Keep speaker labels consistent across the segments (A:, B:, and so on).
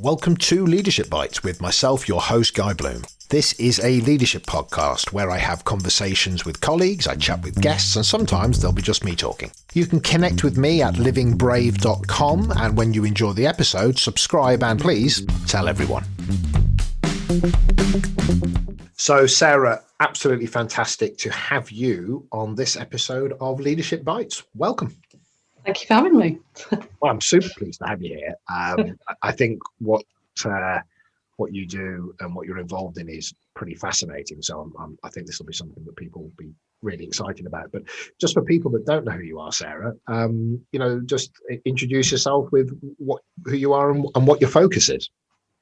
A: Welcome to Leadership Bites with myself, your host, Guy Bloom. This is a leadership podcast where I have conversations with colleagues, I chat with guests, and sometimes there'll be just me talking. You can connect with me at livingbrave.com, and when you enjoy the episode, subscribe and please tell everyone. So, Sarah, absolutely fantastic to have you on this episode of Leadership Bites. Welcome.
B: Thank you for having me.
A: Well, I'm super pleased to have you here. I think what you do and what you're involved in is pretty fascinating. So I think this will be something that people will be really excited about. But just for people that don't know who you are, Sarah, just introduce yourself with who you are and what your focus is.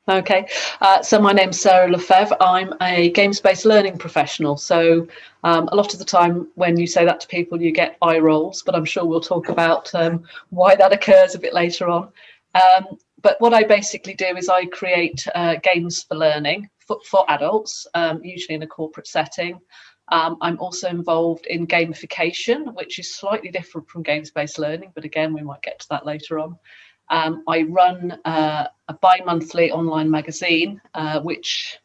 B: Okay, so my name's Sarah Fevre. I'm a games-based learning professional. So a lot of the time when you say that to people, you get eye rolls, but I'm sure we'll talk about why that occurs a bit later on. But what I basically do is I create games for learning for adults, usually in a corporate setting. I'm also involved in gamification, which is slightly different from games-based learning, but again, we might get to that later on. I run a bi-monthly online magazine, which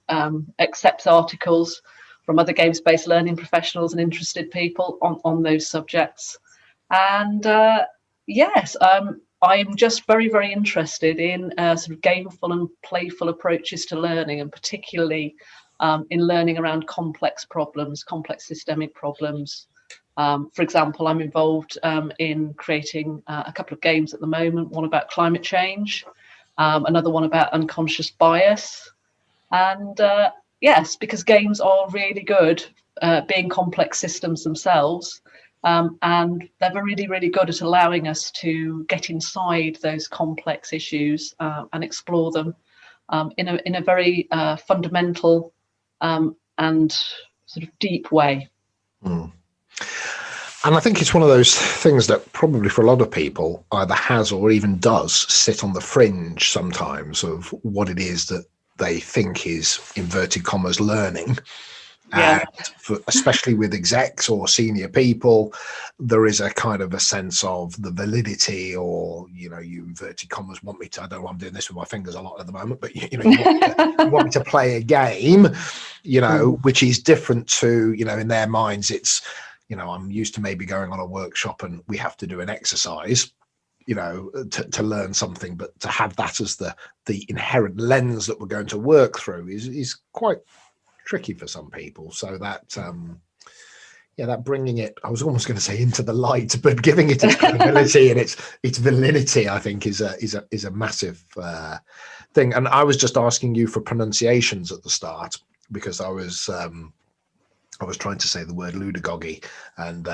B: accepts articles from other games-based learning professionals and interested people on those subjects. And yes, I'm just very, very interested in sort of gameful and playful approaches to learning, and particularly in learning around complex problems, complex systemic problems. For example, I'm involved in creating a couple of games at the moment, one about climate change, another one about unconscious bias. And yes, because games are really good being complex systems themselves. And they're really, really good at allowing us to get inside those complex issues and explore them in a very fundamental and sort of deep way.
A: Mm. And I think it's one of those things that probably for a lot of people either has or even does sit on the fringe sometimes of what it is that they think is, inverted commas, learning.
B: Yeah.
A: And especially with execs or senior people, there is a kind of a sense of the validity, or, you inverted commas want me to, I don't know why I'm doing this with my fingers a lot at the moment, but you want me to play a game, which is different to, in their minds, it's, I'm used to maybe going on a workshop and we have to do an exercise, to learn something, but to have that as the inherent lens that we're going to work through is quite tricky for some people. So that that bringing it, I was almost going to say into the light, but giving it its credibility and its validity, I think is a massive thing. And I was just asking you for pronunciations at the start because I was trying to say the word Ludogogy and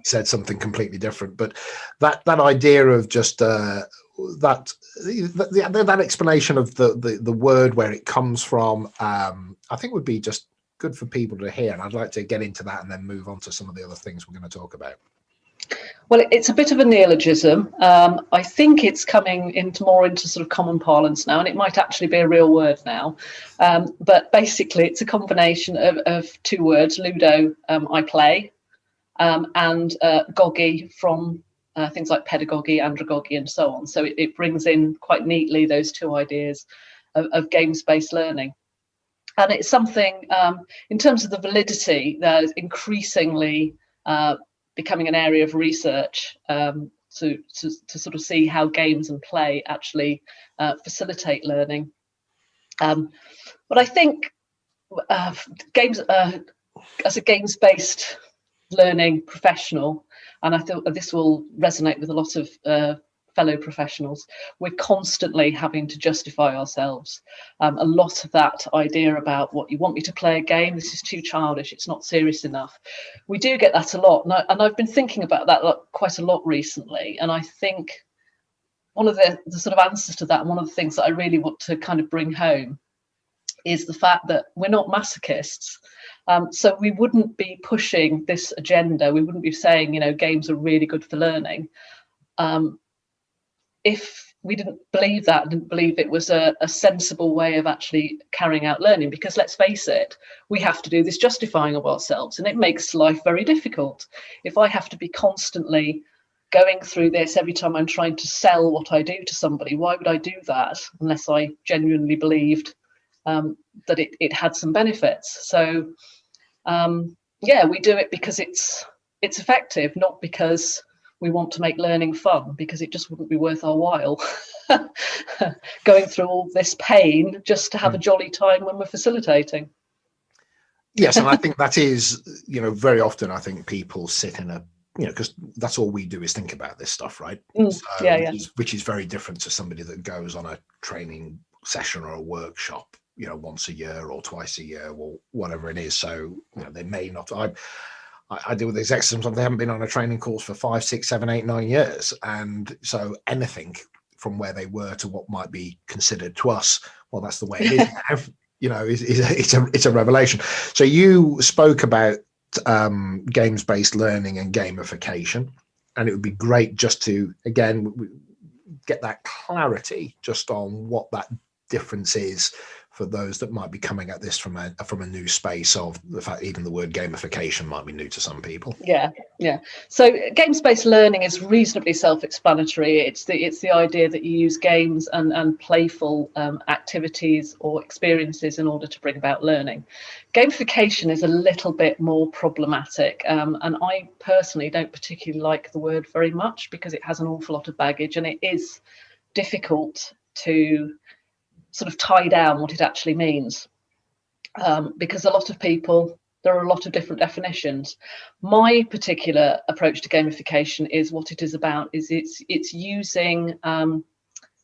A: said something completely different. But that idea of just that explanation of the word, where it comes from, I think would be just good for people to hear. And I'd like to get into that and then move on to some of the other things we're going to talk about.
B: Well, it's a bit of a neologism. I think it's coming more into sort of common parlance now, and it might actually be a real word now. But basically, it's a combination of two words: Ludo, I play, and gogy from things like pedagogy, andragogy, and so on. So it brings in quite neatly those two ideas of games-based learning. And it's something, in terms of the validity, that is increasingly becoming an area of research to sort of see how games and play actually facilitate learning. But I think games, as a games-based learning professional, and I thought this will resonate with a lot of fellow professionals, we're constantly having to justify ourselves. A lot of that idea about what you want me to play a game, this is too childish, it's not serious enough. We do get that a lot, and I've been thinking about that quite a lot recently. And I think one of the sort of answers to that, and one of the things that I really want to kind of bring home, is the fact that we're not masochists. So we wouldn't be pushing this agenda. We wouldn't be saying, games are really good for learning. If we didn't believe that, didn't believe it was a sensible way of actually carrying out learning, because let's face it, we have to do this justifying of ourselves, and it makes life very difficult. If I have to be constantly going through this every time I'm trying to sell what I do to somebody. Why would I do that unless I genuinely believed that it had some benefits? So we do it because it's effective, not because we want to make learning fun, because it just wouldn't be worth our while going through all this pain just to have a jolly time when we're facilitating.
A: Yes, and I think that is, very often I think people sit in a, because that's all we do is think about this stuff, right? Which is very different to somebody that goes on a training session or a workshop, once a year or twice a year or whatever it is. So, they may not. I deal with execs sometimes they haven't been on a training course for 5, 6, 7, 8, 9 years. And so anything from where they were to what might be considered to us, well, that's the way it is now, it's a revelation. So you spoke about games-based learning and gamification, and it would be great just to, again, get that clarity just on what that difference is for those that might be coming at this from a new space of the fact even the word gamification might be new to some people. Yeah.
B: So games-based learning is reasonably self-explanatory. It's the idea that you use games and playful activities or experiences in order to bring about learning. Gamification is a little bit more problematic, and I personally don't particularly like the word very much because it has an awful lot of baggage, and it is difficult to sort of tie down what it actually means, because a lot of people, there are a lot of different definitions. My particular approach to gamification is what it is about is it's using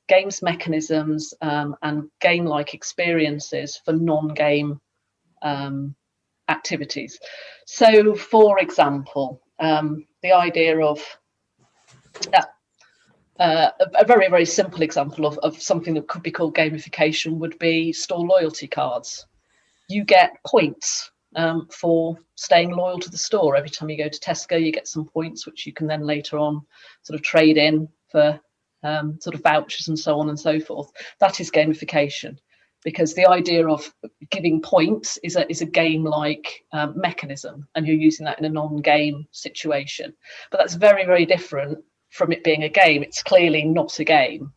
B: games mechanisms and game-like experiences for non-game activities. So for example, the idea of a very, very simple example of something that could be called gamification would be store loyalty cards. You get points for staying loyal to the store. Every time you go to Tesco, you get some points, which you can then later on sort of trade in for sort of vouchers and so on and so forth. That is gamification, because the idea of giving points is a game-like mechanism, and you're using that in a non-game situation. But that's very, very different from it being a game. It's clearly not a game.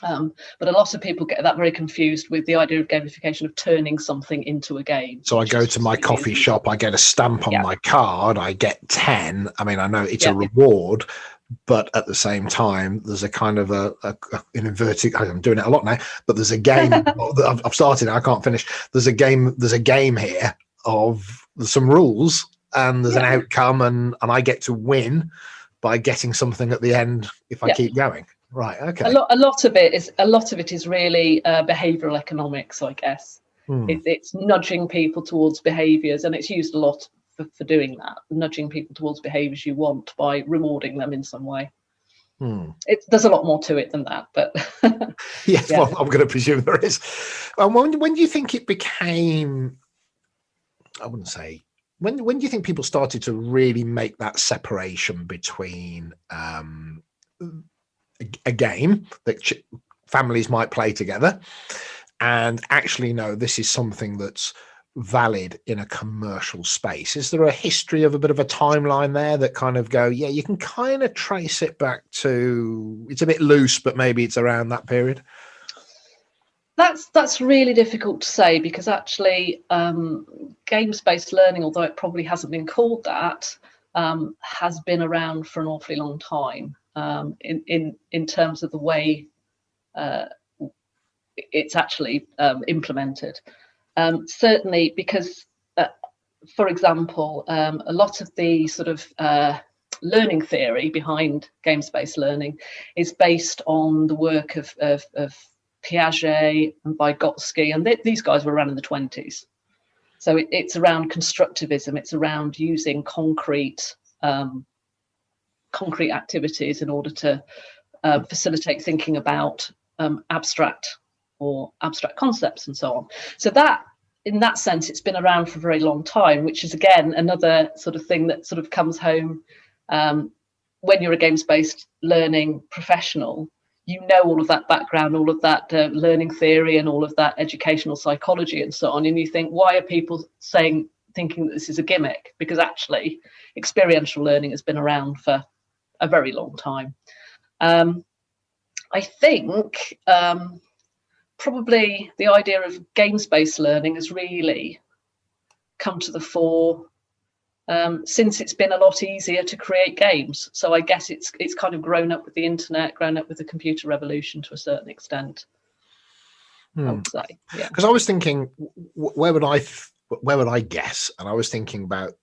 B: But a lot of people get that very confused with the idea of gamification of turning something into a game.
A: So I go to my coffee shop, I get a stamp on my card, I get 10. I mean, I know it's a reward, but at the same time, there's a kind of an inverted, I'm doing it a lot now, but there's a game I've started, I can't finish. There's a game here of some rules, and there's an outcome, and I get to win by getting something at the end if I keep going. Right. Okay.
B: A lot of it is really behavioural economics, I guess. It's nudging people towards behaviours, and it's used a lot for doing that, nudging people towards behaviours you want by rewarding them in some way. There's a lot more to it than that, but
A: yes, well, I'm going to presume there is. When do you think it became? I wouldn't say. When do you think people started to really make that separation between a game that families might play together and actually, no, this is something that's valid in a commercial space? Is there a history of a bit of a timeline there that kind of go, you can kind of trace it back to, it's a bit loose, but maybe it's around that period?
B: That's really difficult to say, because actually games-based learning, although it probably hasn't been called that, has been around for an awfully long time in terms of the way it's actually implemented. Certainly because, for example, a lot of the sort of learning theory behind games-based learning is based on the work of Piaget and Vygotsky, and these guys were around in the 1920s. So it's around constructivism. It's around using concrete activities in order to facilitate thinking about abstract concepts and so on. So that, in that sense, it's been around for a very long time, which is again another sort of thing that sort of comes home when you're a games-based learning professional. You know all of that background, all of that learning theory, and all of that educational psychology and so on. And you think, why are people thinking that this is a gimmick? Because actually, experiential learning has been around for a very long time. I think probably the idea of games-based learning has really come to the fore since it's been a lot easier to create games. So I guess it's kind of grown up with the internet, grown up with the computer revolution to a certain extent. I would say, yeah.
A: Because I was thinking, where would I guess? And I was thinking about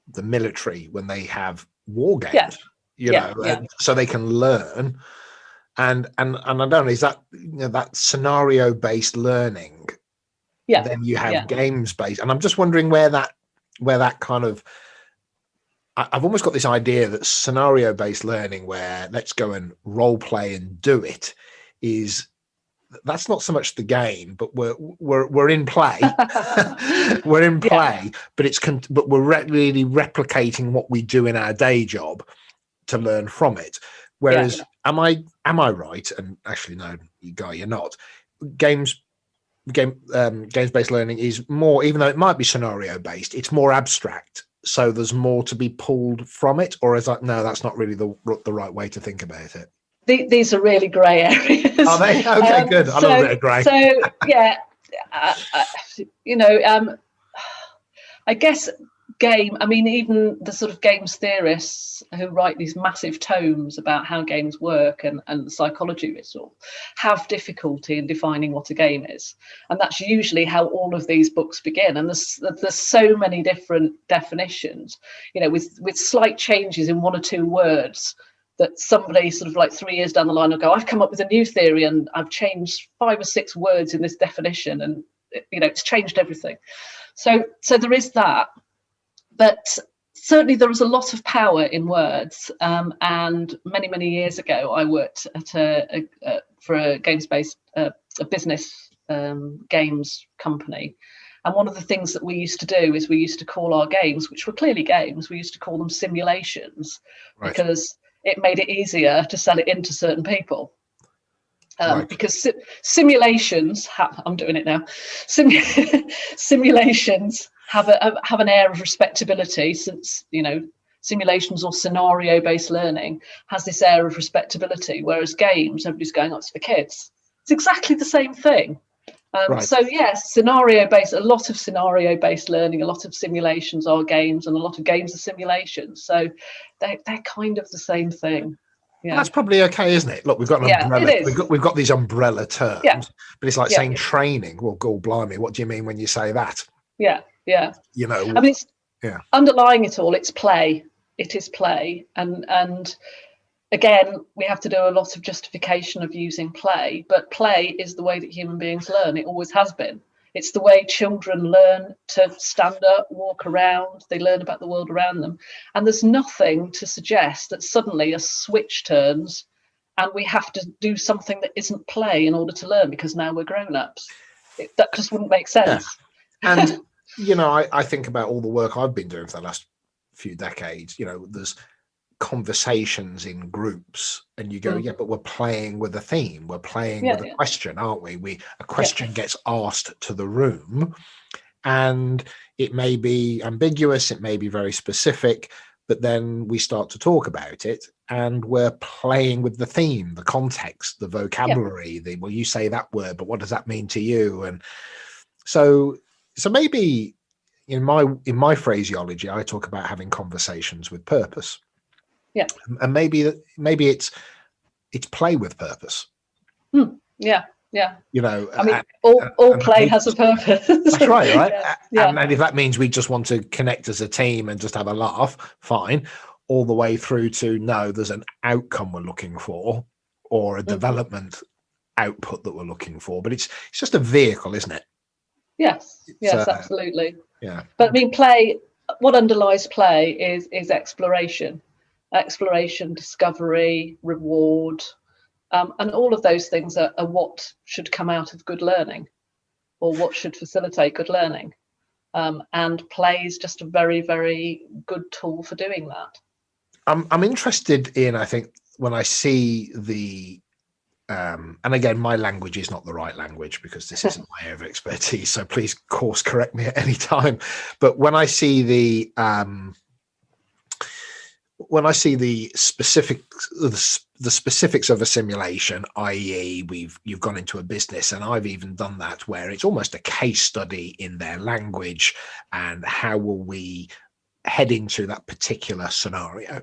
A: the military when they have war games, so they can learn. And I don't know, is that that scenario based learning?
B: Yeah.
A: Then you have games based, and I'm just wondering where that kind of. I've almost got this idea that scenario based learning, where let's go and role play and do it, that's not so much the game, but we're in play. We're in play, but we're really replicating what we do in our day job to learn from it. Whereas, am I right? And actually, no, you're not. Games-based learning is more, even though it might be scenario-based, it's more abstract. So there's more to be pulled from it, or is that no? That's not really the right way to think about it.
B: These are really grey areas.
A: Are they? Okay, good. I love a bit of grey.
B: So yeah, I guess game. I mean, even the sort of games theorists who write these massive tomes about how games work and the psychology of it all have difficulty in defining what a game is, and that's usually how all of these books begin. And there's so many different definitions, with slight changes in one or two words, that somebody sort of like 3 years down the line will go, I've come up with a new theory and I've changed 5 or 6 words in this definition, and it's changed everything. So there is that. But certainly there is a lot of power in words. And many years ago, I worked at for a games-based a business games company. And one of the things that we used to do is we used to call our games, which were clearly games, we used to call them simulations, because it made it easier to sell it into certain people. Because simulations, I'm doing it now. Simulations have an air of respectability, since simulations or scenario-based learning has this air of respectability, whereas games, everybody's going, oh, it's for kids. It's exactly the same thing. So yes, a lot of scenario-based learning, a lot of simulations are games, and a lot of games are simulations. So they're kind of the same thing. Yeah.
A: Well, that's probably okay, isn't it? Look, we've got an umbrella.
B: It is.
A: We've got these umbrella terms, but it's like saying training. Well, God blimey, what do you mean when you say that?
B: Yeah.
A: I mean,
B: underlying it all, it's play. It is play, and again, we have to do a lot of justification of using play, but play is the way that human beings learn. It always has been. It's the way children learn to stand up, walk around. They learn about the world around them. And there's nothing to suggest that suddenly a switch turns and we have to do something that isn't play in order to learn because now we're grown-ups. That just wouldn't make sense.
A: Yeah. And, I think about all the work I've been doing for the last few decades. There's conversations in groups, and you go, but we're playing with a theme, we're playing with a question, aren't we? A question gets asked to the room, and it may be ambiguous, it may be very specific, but then we start to talk about it, and we're playing with the theme, the context, the vocabulary, you say that word, but what does that mean to you? And so maybe in my phraseology, I talk about having conversations with purpose.
B: Yeah,
A: and maybe it's play with purpose.
B: Yeah.
A: I
B: mean, all play has a purpose.
A: That's right.
B: Yeah.
A: And if that means we just want to connect as a team and just have a laugh, fine. All the way through to there's an outcome we're looking for, or a development output that we're looking for. But it's just a vehicle, isn't it?
B: Yes, absolutely.
A: Yeah.
B: But I mean, play. What underlies play is exploration. Discovery, reward, and all of those things are what should come out of good learning, or what should facilitate good learning. And play is just a very, very good tool for doing that.
A: I'm interested in, I think, when I see the, and again, my language is not the right language because this isn't my area of expertise, so please course correct me at any time. But when I see the, when I see the specifics of a simulation, i.e., you've gone into a business, and I've even done that where it's almost a case study in their language, and how will we head into that particular scenario.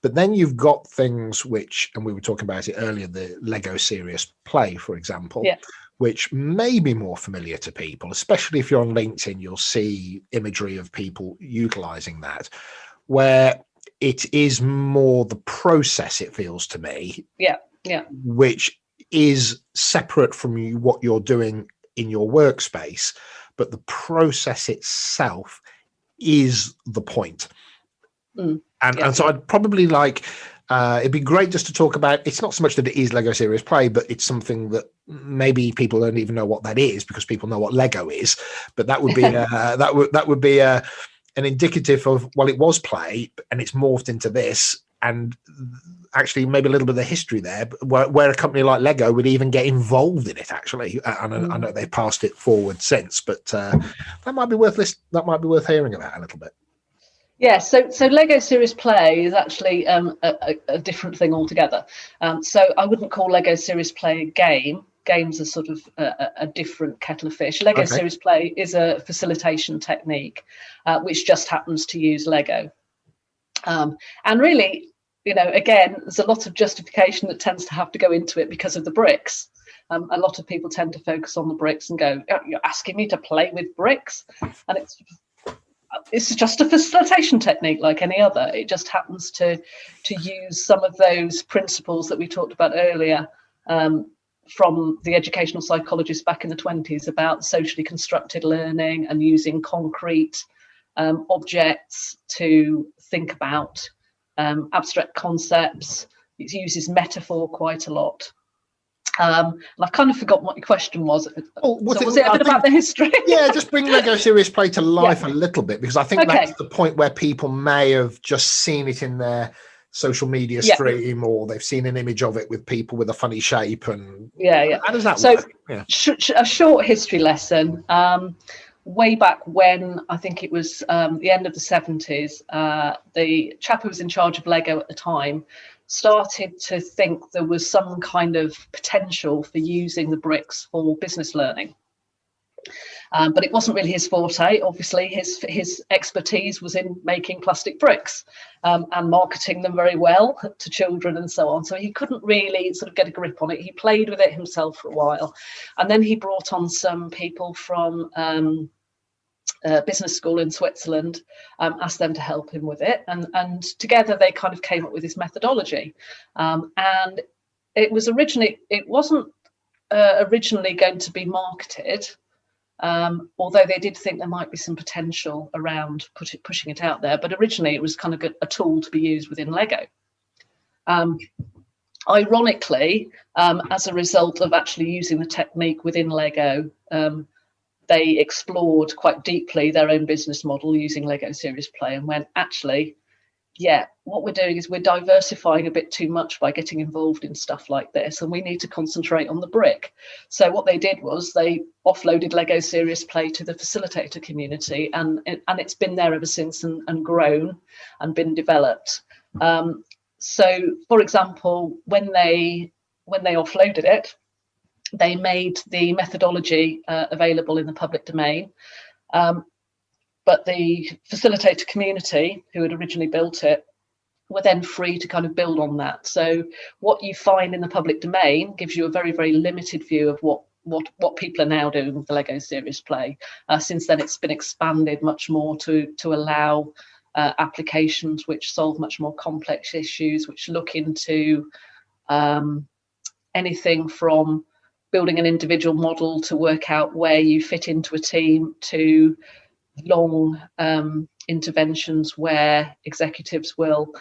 A: But then you've got things which, and we were talking about it earlier, the Lego Serious Play, for example, which may be more familiar to people, especially if you're on LinkedIn. You'll see imagery of people utilizing that, where it is more the process, it feels to me, which is separate from what you're doing in your workspace, but the process itself is the point. And so I'd probably like, it'd be great just to talk about, it's not so much that it is Lego Serious Play, but it's something that maybe people don't even know what that is, because people know what Lego is. But that would be that would be an indicative of, well, it was play and it's morphed into this, and actually maybe a little bit of the history there, where a company like Lego would even get involved in it, actually. And I know they've passed it forward since, but that might be worth hearing about a little bit.
B: Yeah, so Lego Serious Play is actually a different thing altogether. So I wouldn't call Lego Serious Play a game. Games are sort of a different kettle of fish. Lego Serious Play is a facilitation technique, which just happens to use Lego. And really, again, there's a lot of justification that tends to have to go into it because of the bricks. A lot of people tend to focus on the bricks and go, oh, you're asking me to play with bricks? And it's just a facilitation technique like any other. It just happens to use some of those principles that we talked about earlier from the educational psychologists back in the 1920s about socially constructed learning and using concrete objects to think about abstract concepts. It uses metaphor quite a lot. And I've kind of forgotten what your question was. Was it a bit about the history?
A: Yeah, just bring Lego Serious Play to life a little bit, because I think that's the point where people may have just seen it in their social media stream, or they've seen an image of it with people with a funny shape. And how does that work?
B: A short history lesson. Way back when, I think it was the end of the 70s, the chap who was in charge of Lego at the time started to think there was some kind of potential for using the bricks for business learning. But it wasn't really his forte. Obviously, his expertise was in making plastic bricks and marketing them very well to children and so on. So he couldn't really sort of get a grip on it. He played with it himself for a while. And then he brought on some people from business school in Switzerland, asked them to help him with it, and together they kind of came up with this methodology. And it wasn't originally going to be marketed, although they did think there might be some potential around pushing it out there. But originally it was kind of a tool to be used within Lego. Ironically, as a result of actually using the technique within Lego, they explored quite deeply their own business model using Lego Serious Play and went, actually, what we're doing is we're diversifying a bit too much by getting involved in stuff like this, and we need to concentrate on the brick. So what they did was they offloaded Lego Serious Play to the facilitator community, and it's been there ever since and grown and been developed. So, for example, when they offloaded it, they made the methodology available in the public domain, but the facilitator community who had originally built it were then free to kind of build on that. So what you find in the public domain gives you a very, very limited view of what people are now doing with the Lego Serious Play. Since then, it's been expanded much more to allow applications which solve much more complex issues, which look into anything from building an individual model to work out where you fit into a team, to long interventions where executives will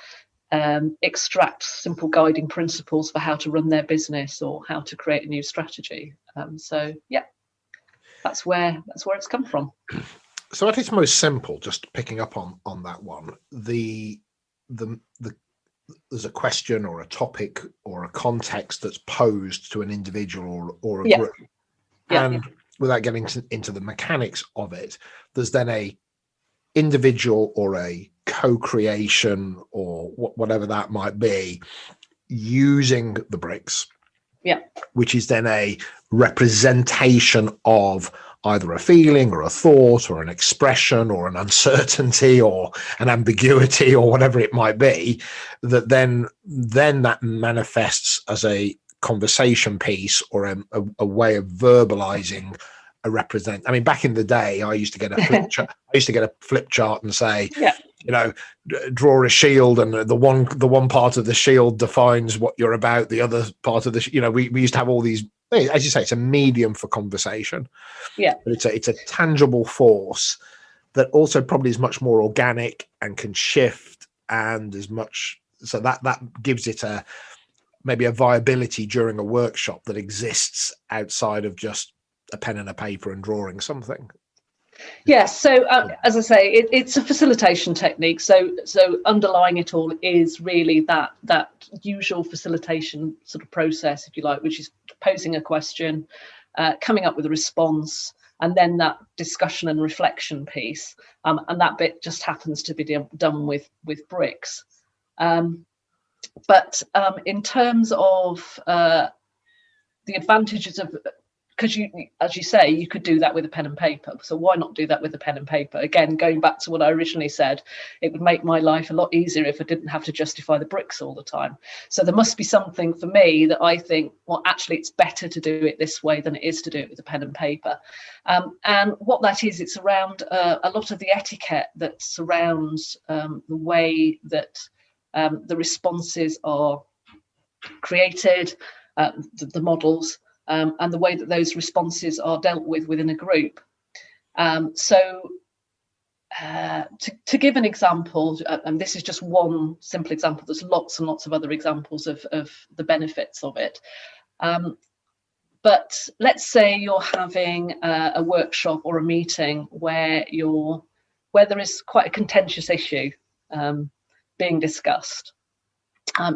B: extract simple guiding principles for how to run their business or how to create a new strategy. That's where it's come from.
A: So at its most simple, just picking up on that one, there's a question or a topic or a context that's posed to an individual or a group. Without getting into the mechanics of it, there's then a individual or a co-creation or whatever that might be, using the bricks, which is then a representation of either a feeling or a thought or an expression or an uncertainty or an ambiguity or whatever it might be, that then that manifests as a conversation piece or a way of verbalizing a represent. I mean, back in the day, I used to get a flip chart. I used to get a flip chart and say, draw a shield, and the one part of the shield defines what you're about. The other part of the, we used to have all these. As you say, it's a medium for conversation.
B: Yeah,
A: but it's a tangible force that also probably is much more organic and can shift, and as much so that gives it maybe a viability during a workshop that exists outside of just a pen and a paper and drawing something.
B: Yes. So as I say, it's a facilitation technique. So underlying it all is really that usual facilitation sort of process, if you like, which is posing a question, coming up with a response, and then that discussion and reflection piece. And that bit just happens to be done with bricks. But in terms of the advantages of, because as you say, you could do that with a pen and paper. So why not do that with a pen and paper? Again, going back to what I originally said, it would make my life a lot easier if I didn't have to justify the bricks all the time. So there must be something for me that I think, well, actually, it's better to do it this way than it is to do it with a pen and paper. And what that is, it's around a lot of the etiquette that surrounds the way that the responses are created, the models, and the way that those responses are dealt with within a group. To give an example, and this is just one simple example, there's lots and lots of other examples of the benefits of it. But let's say you're having a workshop or a meeting where there is quite a contentious issue being discussed.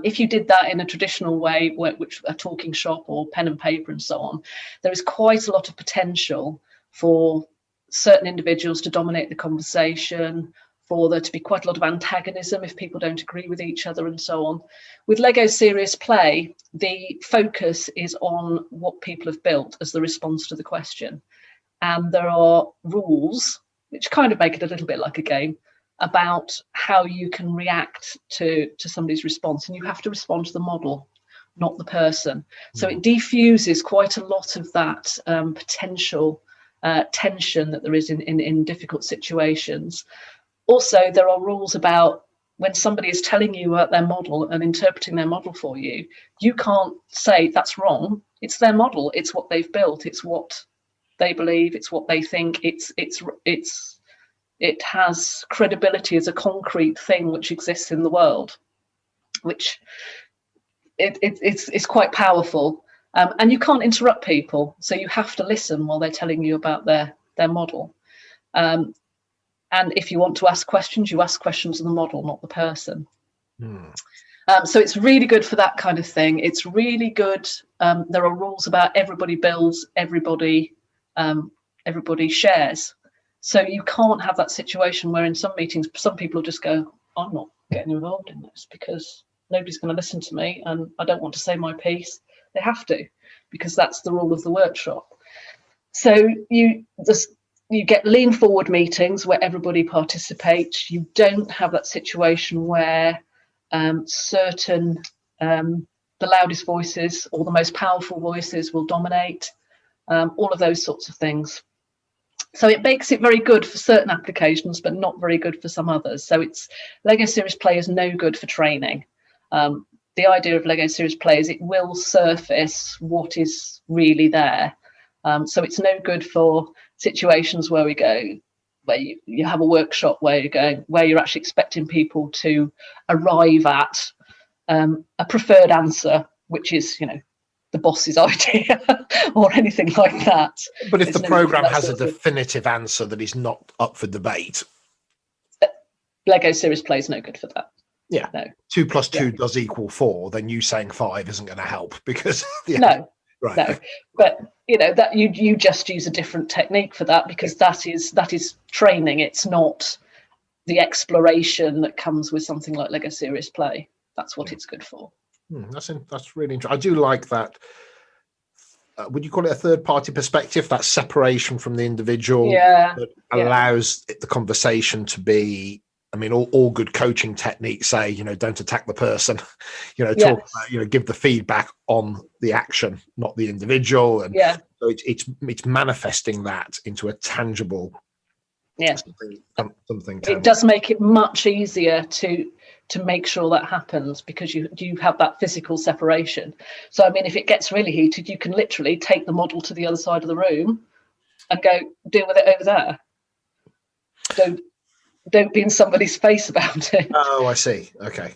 B: If you did that in a traditional way, which a talking shop or pen and paper and so on, there is quite a lot of potential for certain individuals to dominate the conversation, for there to be quite a lot of antagonism if people don't agree with each other and so on. With Lego Serious Play, the focus is on what people have built as the response to the question. And there are rules, which kind of make it a little bit like a game, about how you can react to somebody's response, and you have to respond to the model, not the person. So it defuses quite a lot of that potential tension that there is in difficult situations. Also, there are rules about when somebody is telling you about their model and interpreting their model for you, you can't say that's wrong. It's their model. It's what they've built. It's what they believe. It's what they think. It has credibility as a concrete thing which exists in the world, which it's quite powerful. And you can't interrupt people, so you have to listen while they're telling you about their model. And if you want to ask questions, you ask questions of the model, not the person. So it's really good for that kind of thing. It's really good. There are rules about everybody builds, everybody shares. So you can't have that situation where in some meetings, some people just go, I'm not getting involved in this because nobody's going to listen to me and I don't want to say my piece. They have to, because that's the rule of the workshop. So you get lean forward meetings where everybody participates. You don't have that situation where certain, the loudest voices or the most powerful voices will dominate, all of those sorts of things. So it makes it very good for certain applications, but not very good for some others. So Lego Serious Play is no good for training. The idea of Lego Serious Play is it will surface what is really there. So it's no good for situations where you have a workshop where you're actually expecting people to arrive at a preferred answer, which is, the boss's idea or anything like that.
A: But if the program has a definitive answer that is not up for debate,
B: Lego Serious Play is no good for that.
A: Yeah.
B: No.
A: 2 + 2 does equal 4. Then you saying 5 isn't going to help because
B: no.
A: Right.
B: No. But that you just use a different technique for that, because that is training. It's not the exploration that comes with something like Lego Serious Play. That's what it's good for.
A: That's really interesting. I do like that. Would you call it a third-party perspective? That separation from the individual that allows the conversation to be. I mean, all good coaching techniques say, don't attack the person. Talk about, give the feedback on the action, not the individual. And so it's manifesting that into a tangible. Something
B: it does make it much easier to make sure that happens, because you have that physical separation. So I mean, if it gets really heated, you can literally take the model to the other side of the room and go deal with it over there. Don't be in somebody's face about it.
A: Oh, I see. Okay.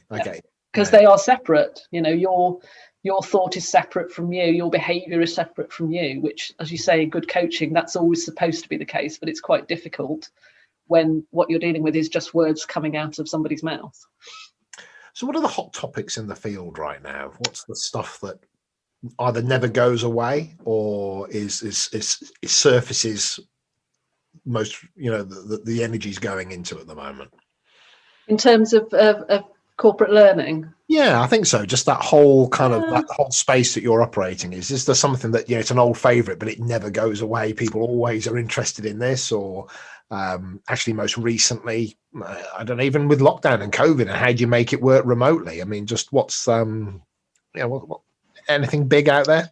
B: Because they are separate. Your thought is separate from you, your behavior is separate from you, which, as you say, in good coaching, that's always supposed to be the case, but it's quite difficult when what you're dealing with is just words coming out of somebody's mouth.
A: So what are the hot topics in the field right now? What's the stuff that either never goes away or is surfaces most, the energy's going into at the moment?
B: In terms of corporate learning?
A: Yeah, I think so. Just that whole kind of that whole space that you're operating is there something that, it's an old favorite, but it never goes away? People always are interested in this, or actually most recently, I don't know, even with lockdown and COVID, and how do you make it work remotely? I mean, just what's, what anything big out there?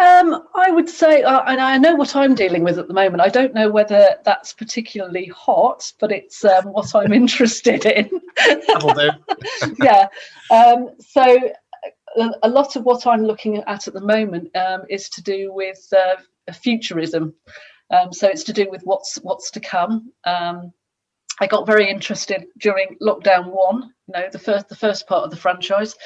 B: I would say, and I know what I'm dealing with at the moment. I don't know whether that's particularly hot, but it's what I'm interested in. So a lot of what I'm looking at the moment is to do with futurism. So it's to do with what's to come. I got very interested during lockdown 1, the first part of the franchise.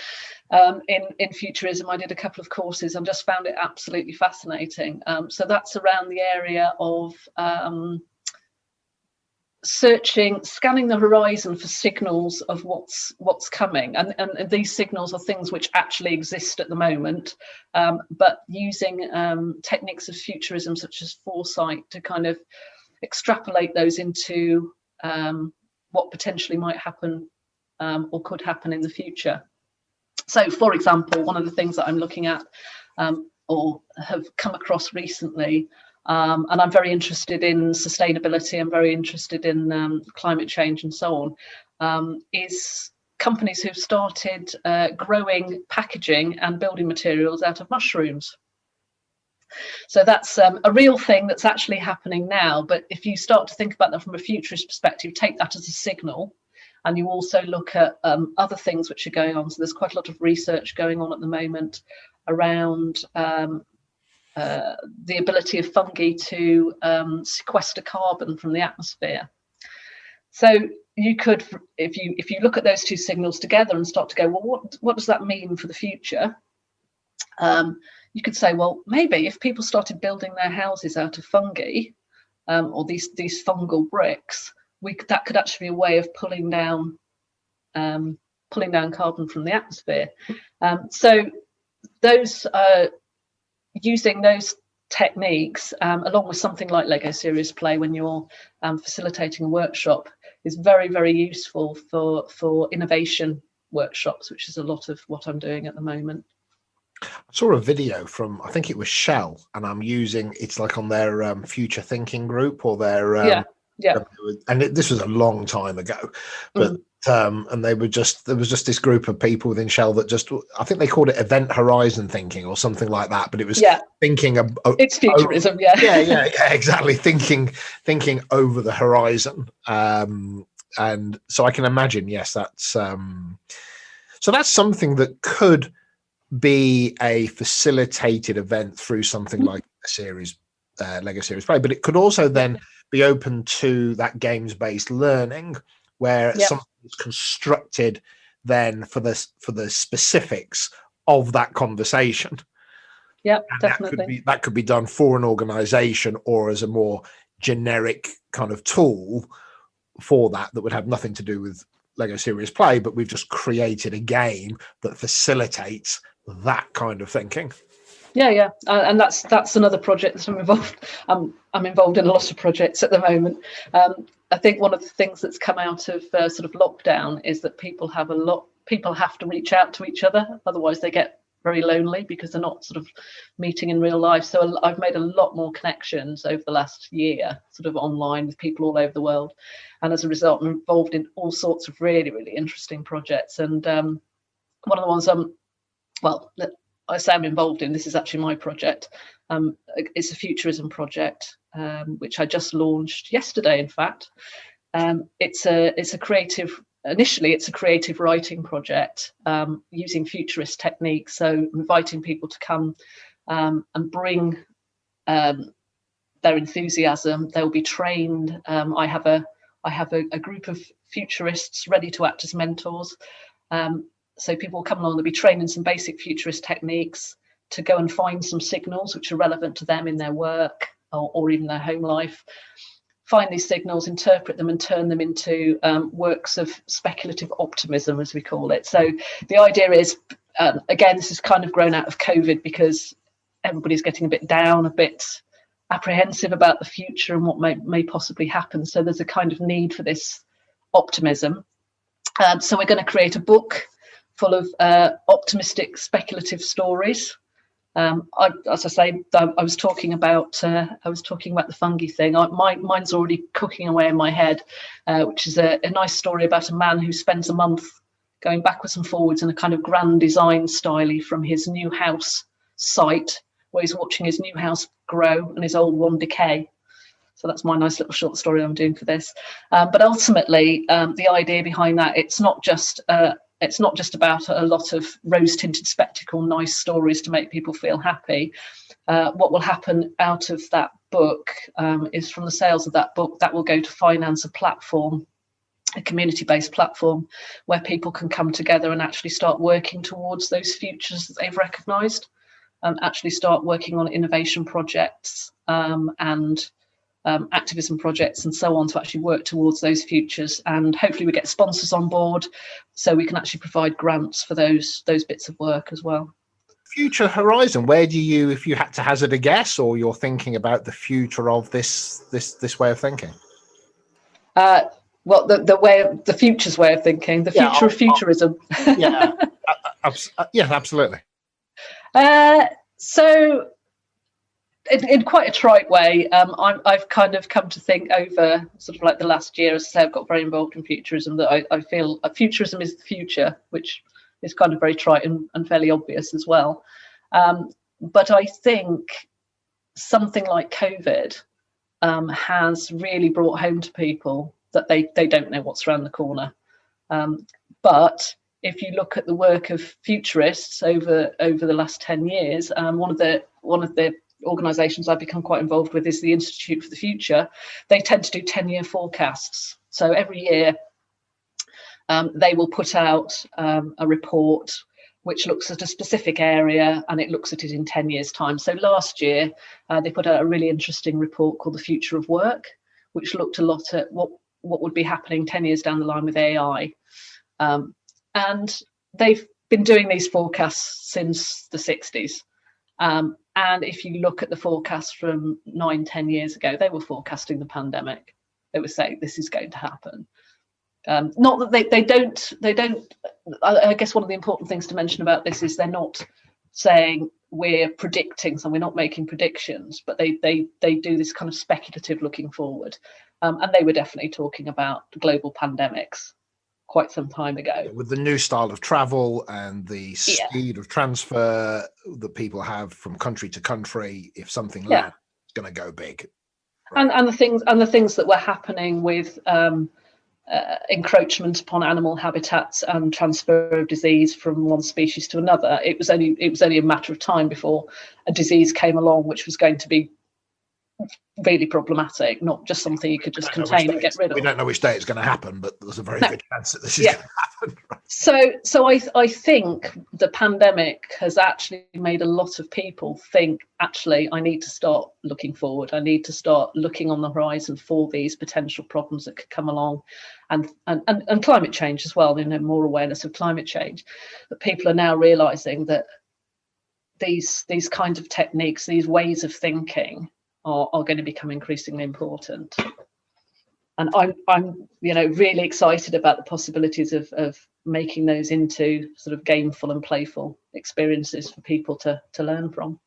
B: In futurism, I did a couple of courses and just found it absolutely fascinating. So that's around the area of scanning the horizon for signals of what's coming, and these signals are things which actually exist at the moment, but using techniques of futurism such as foresight to kind of extrapolate those into what potentially might happen or could happen in the future. So, for example, one of the things that I'm looking at or have come across recently, and I'm very interested in sustainability, I'm very interested in climate change and so on, is companies who've started growing packaging and building materials out of mushrooms. So that's a real thing that's actually happening now. But if you start to think about that from a futurist perspective, take that as a signal. And you also look at other things which are going on. So there's quite a lot of research going on at the moment around the ability of fungi to sequester carbon from the atmosphere. So you could, if you look at those two signals together and start to go, well, what does that mean for the future? You could say, well, maybe if people started building their houses out of fungi or these fungal bricks, that could actually be a way of pulling down carbon from the atmosphere. So those using those techniques along with something like Lego Serious Play when you're facilitating a workshop is very, very useful for innovation workshops, which is a lot of what I'm doing at the moment.
A: I saw a video from, I think it was Shell, and I'm using, it's like on their future thinking group or their and this was a long time ago, but and there was just this group of people within Shell that just, I think they called it event horizon thinking or something like that, but it was thinking
B: it's futurism.
A: Exactly, thinking over the horizon, and so I can imagine, yes, that's so that's something that could be a facilitated event through something like a series, Lego Serious Play, but it could also then be open to that games-based learning where something is constructed then for the specifics of that conversation.
B: Yeah, definitely.
A: That could be done for an organization or as a more generic kind of tool for that would have nothing to do with Lego Serious Play, but we've just created a game that facilitates that kind of thinking.
B: Yeah, and that's another project that I'm involved. I'm involved in a lot of projects at the moment. I think one of the things that's come out of sort of lockdown is that people have to reach out to each other, otherwise they get very lonely because they're not sort of meeting in real life. So I've made a lot more connections over the last year, sort of online, with people all over the world, and as a result, I'm involved in all sorts of really, really interesting projects. And one of the ones well, I say I'm involved in, this is actually my project. It's a futurism project, which I just launched yesterday, in fact. It's a creative writing project, using futurist techniques. So inviting people to come and bring their enthusiasm. They'll be trained. I have a group of futurists ready to act as mentors. So people will come along, they'll be trained in some basic futurist techniques to go and find some signals which are relevant to them in their work or even their home life. Find these signals, interpret them, and turn them into works of speculative optimism, as we call it. So the idea is, again, this has kind of grown out of COVID because everybody's getting a bit down, a bit apprehensive about the future and what may possibly happen. So there's a kind of need for this optimism. So we're going to create a book full of optimistic, speculative stories. As I say, I was talking about the fungi thing. Mine's already cooking away in my head, which is a nice story about a man who spends a month going backwards and forwards in a kind of grand design style from his new house site, where he's watching his new house grow and his old one decay. So that's my nice little short story I'm doing for this. But ultimately, the idea behind that, it's not just about a lot of rose-tinted spectacle, nice stories to make people feel happy. What will happen out of that book is, from the sales of that book, that will go to finance a platform, a community-based platform, where people can come together and actually start working towards those futures that they've recognised, and actually start working on innovation projects and activism projects and so on, to actually work towards those futures. And hopefully we get sponsors on board so we can actually provide grants for those bits of work as well.
A: Future horizon, where do you, if you had to hazard a guess, or you're thinking about the future of this way of thinking?
B: Well, the future's way of thinking, the future of futurism.
A: Yeah, absolutely.
B: So in quite a trite way, I've kind of come to think over sort of like the last year, as I say, I've got very involved in futurism, that I feel futurism is the future, which is kind of very trite and fairly obvious as well. But I think something like COVID has really brought home to people that they don't know what's around the corner. But if you look at the work of futurists over the last 10 years, one of the organisations I've become quite involved with is the Institute for the Future. They tend to do 10-year forecasts. So every year they will put out a report which looks at a specific area, and it looks at it in 10 years' time. So last year they put out a really interesting report called The Future of Work, which looked a lot at what would be happening 10 years down the line with AI. And they've been doing these forecasts since the 60s. And if you look at the forecasts from 9-10 years ago, they were forecasting the pandemic. They were saying this is going to happen. Not that they don't. I guess one of the important things to mention about this is they're not saying we're predicting, so we're not making predictions, but they do this kind of speculative looking forward. And they were definitely talking about global pandemics quite some time ago.
A: With the new style of travel and the speed of transfer that people have from country to country, if something lands, it's going to go big.
B: Right. And the things that were happening with encroachment upon animal habitats and transfer of disease from one species to another, it was only a matter of time before a disease came along which was going to be really problematic, not just something you could just contain and get rid of.
A: We don't know which day it's going to happen, but there's a very good chance that this is going to happen.
B: Right? So I think the pandemic has actually made a lot of people think, actually, I need to start looking forward. I need to start looking on the horizon for these potential problems that could come along, and climate change as well. More awareness of climate change, that people are now realizing that these kinds of techniques, these ways of thinking are going to become increasingly important. And I'm really excited about the possibilities of making those into sort of gameful and playful experiences for people to learn from.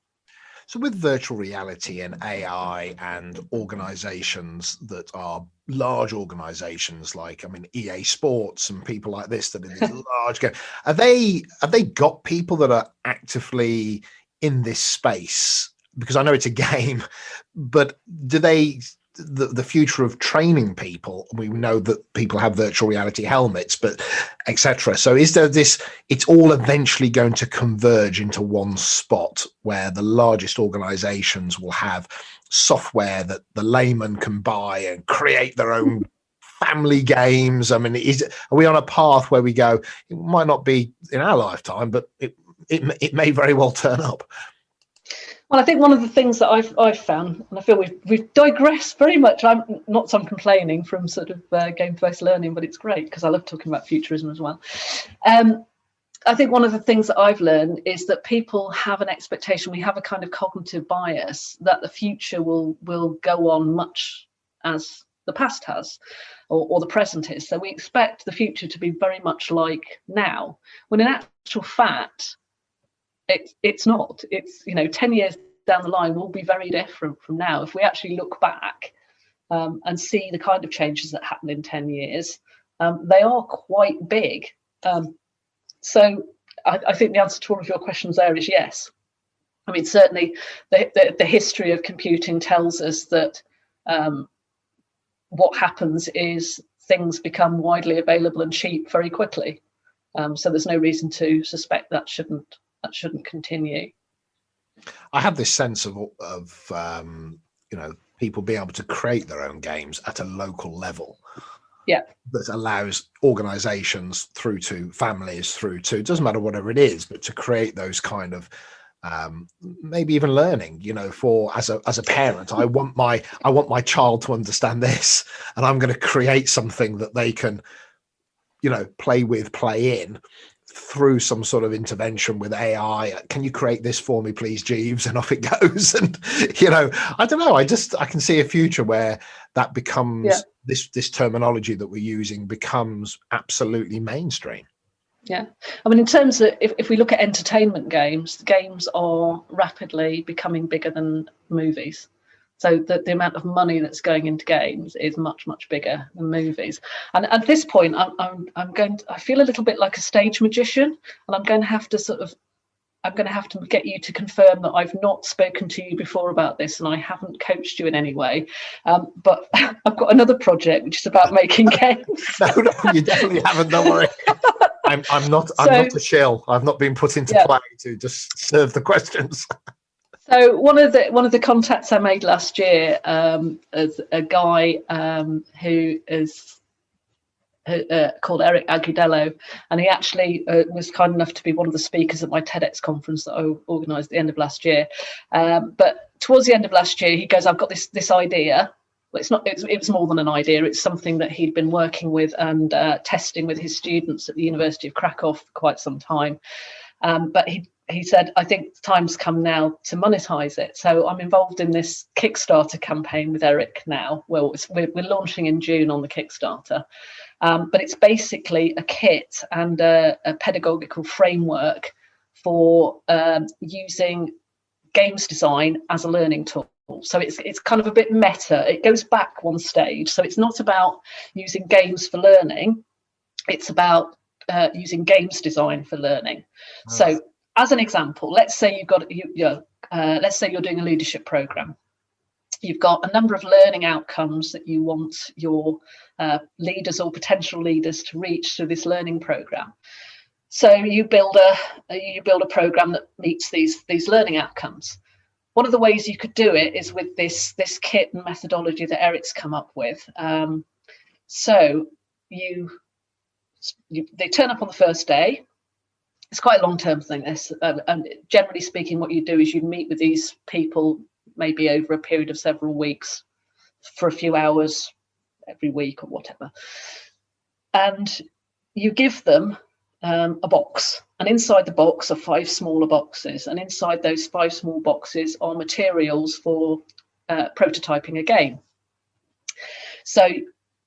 A: So with virtual reality and AI and organizations that are large organizations like, I mean, EA Sports and people like this that are these large games, have they got people that are actively in this space? Because I know it's a game, but do they, the future of training people, we know that people have virtual reality helmets, but etc. So is there this, it's all eventually going to converge into one spot where the largest organizations will have software that the layman can buy and create their own family games? I mean, are we on a path where we go, it might not be in our lifetime, but it may very well turn up?
B: Well, I think one of the things that I've found, and I feel we've digressed very much. I'm complaining from sort of game-based learning, but it's great because I love talking about futurism as well. I think one of the things that I've learned is that people have an expectation. We have a kind of cognitive bias that the future will go on much as the past has, or the present is. So we expect the future to be very much like now, when in actual fact, it's not. It's 10 years down the line will be very different from now. If we actually look back and see the kind of changes that happened in 10 years, they are quite big. So I think the answer to all of your questions there is yes. I mean, certainly the history of computing tells us that what happens is things become widely available and cheap very quickly. So there's no reason to suspect that shouldn't continue.
A: I have this sense of people being able to create their own games at a local level.
B: Yeah,
A: that allows organizations through to families, through to, it doesn't matter whatever it is, but to create those kind of maybe even learning, for as a parent, I want my child to understand this, and I'm going to create something that they can play with, play in through some sort of intervention with AI. Can you create this for me, please, Jeeves? And off it goes. And I don't know, I can see a future where that becomes this terminology that we're using becomes absolutely mainstream.
B: Yeah, I mean, in terms of if we look at entertainment games, games are rapidly becoming bigger than movies. So the amount of money that's going into games is much, much bigger than movies. And at this point, I feel a little bit like a stage magician, and I'm going to have to get you to confirm that I've not spoken to you before about this, and I haven't coached you in any way. But I've got another project which is about making games.
A: No, you definitely haven't. Don't worry. I'm not a shill. I've not been put into play to just serve the questions.
B: So one of the contacts I made last year is a guy who is called Eric Agudelo, and he actually was kind enough to be one of the speakers at my TEDx conference that I organised at the end of last year. But towards the end of last year, he goes, "I've got this idea." Well, it was more than an idea. It's something that he'd been working with and testing with his students at the University of Krakow for quite some time. But he said, "I think the time's come now to monetize it." So I'm involved in this Kickstarter campaign with Eric now. Well, we're launching in June on the Kickstarter. But it's basically a kit and a pedagogical framework for using games design as a learning tool. So it's kind of a bit meta. It goes back one stage. So it's not about using games for learning. It's about using games design for learning. Oh. So as an example, let's say let's say you're doing a leadership program. You've got a number of learning outcomes that you want your leaders or potential leaders to reach through this learning program. So you build a program that meets these learning outcomes. One of the ways you could do it is with this kit and methodology that Eric's come up with. So they turn up on the first day. It's quite a long-term thing, this. And generally speaking, what you do is you meet with these people maybe over a period of several weeks for a few hours every week or whatever. And you give them a box, and inside the box are 5 smaller boxes, and inside those 5 small boxes are materials for prototyping a game. So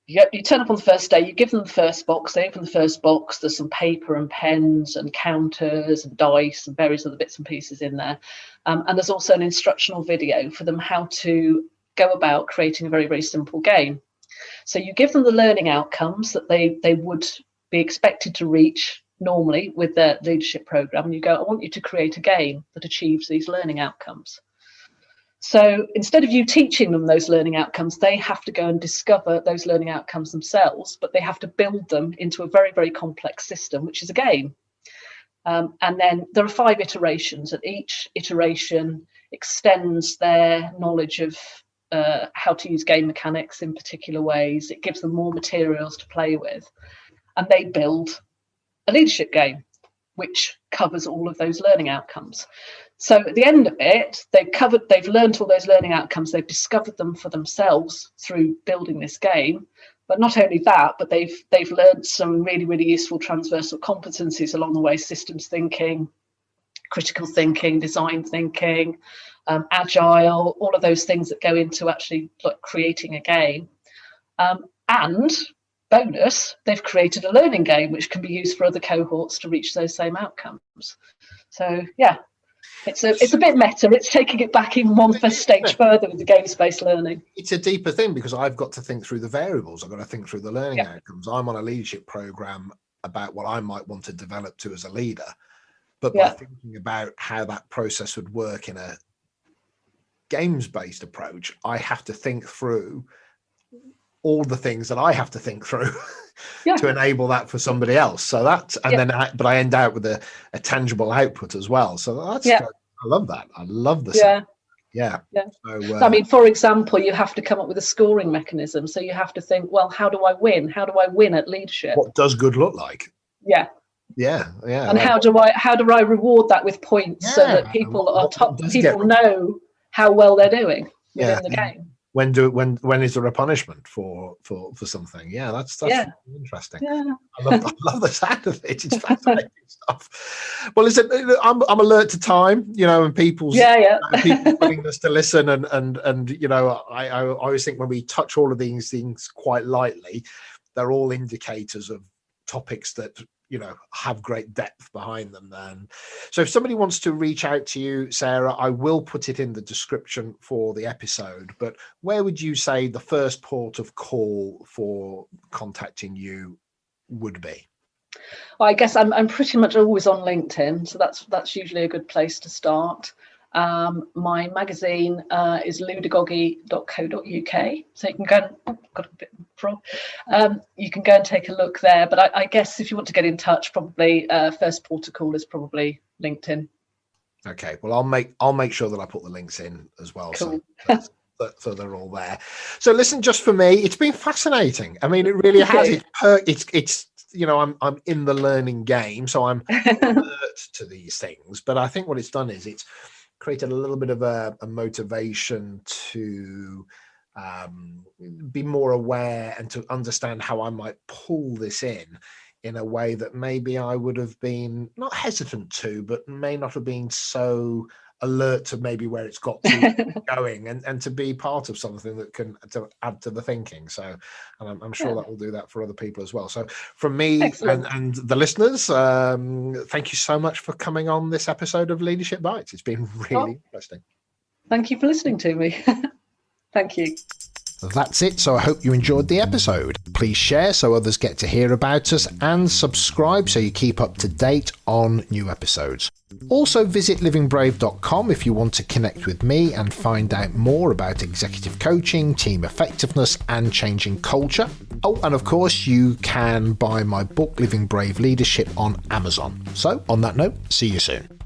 B: you turn up on the first day, you give them the first box, they open the first box, there's some paper and pens and counters and dice and various other bits and pieces in there. And there's also an instructional video for them how to go about creating a very, very simple game. So you give them the learning outcomes that they would be expected to reach normally with their leadership program, and you go, I want you to create a game that achieves these learning outcomes. So instead of you teaching them those learning outcomes, they have to go and discover those learning outcomes themselves, but they have to build them into a very, very complex system, which is a game. And then there are 5 iterations, and each iteration extends their knowledge of how to use game mechanics in particular ways. It gives them more materials to play with, and they build a leadership game which covers all of those learning outcomes. So at the end of it, they've learned all those learning outcomes, they've discovered them for themselves through building this game. But not only that, but they've learned some really, really useful transversal competencies along the way: systems thinking, critical thinking, design thinking, agile, all of those things that go into actually creating a game. And bonus, they've created a learning game which can be used for other cohorts to reach those same outcomes. So yeah, it's a bit meta. It's taking it back even one first stage further with the games-based learning.
A: It's a deeper thing because I've got to think through the variables. I've got to think through the learning outcomes. I'm on a leadership program about what I might want to develop to as a leader, but by thinking about how that process would work in a games-based approach, I have to think through all the things that I have to think through to enable that for somebody else. So that's, and then but I end out with a tangible output as well. So that's, I love that. I love the So,
B: I mean, for example, you have to come up with a scoring mechanism. So you have to think, well, how do I win? How do I win at leadership?
A: What does good look like?
B: Yeah. And how do I reward that with points so that people are people know how well they're doing within the game?
A: When is there a punishment for something? Yeah, that's really interesting.
B: Yeah.
A: I love the sound of it. It's fascinating stuff. Well, listen, I'm alert to time, and people's people's willingness to listen, and I always think when we touch all of these things quite lightly, they're all indicators of topics that have great depth behind them. Then, so if somebody wants to reach out to you, Sarah, I will put it in the description for the episode, but where would you say the first port of call for contacting you would be?
B: Well, I guess I'm pretty much always on LinkedIn, so that's usually a good place to start. My magazine is ludogogy.co.uk, so you can go you can go and take a look there. But I guess if you want to get in touch, probably first port of call is probably LinkedIn.
A: Okay, well I'll make sure that I put the links in as well.
B: Cool.
A: So they're all there. So listen, just for me, it's been fascinating. I mean, it really has. It's I'm in the learning game, so I'm alert to these things. But I think what it's done is it's created a little bit of a motivation to be more aware and to understand how I might pull this in a way that maybe I would have been not hesitant to, but may not have been so alert to maybe where it's got to going, and to be part of something that can to add to the thinking. So, and I'm sure that will do that for other people as well. So from me and the listeners, thank you so much for coming on this episode of Leadership Bites. It's been really interesting.
B: Thank you for listening to me. Thank you.
A: That's it. So I hope you enjoyed the episode. Please share so others get to hear about us, and subscribe so you keep up to date on new episodes. Also visit livingbrave.com if you want to connect with me and find out more about executive coaching, team effectiveness and changing culture. Oh, and of course you can buy my book Living Brave Leadership on Amazon. So on that note, see you soon.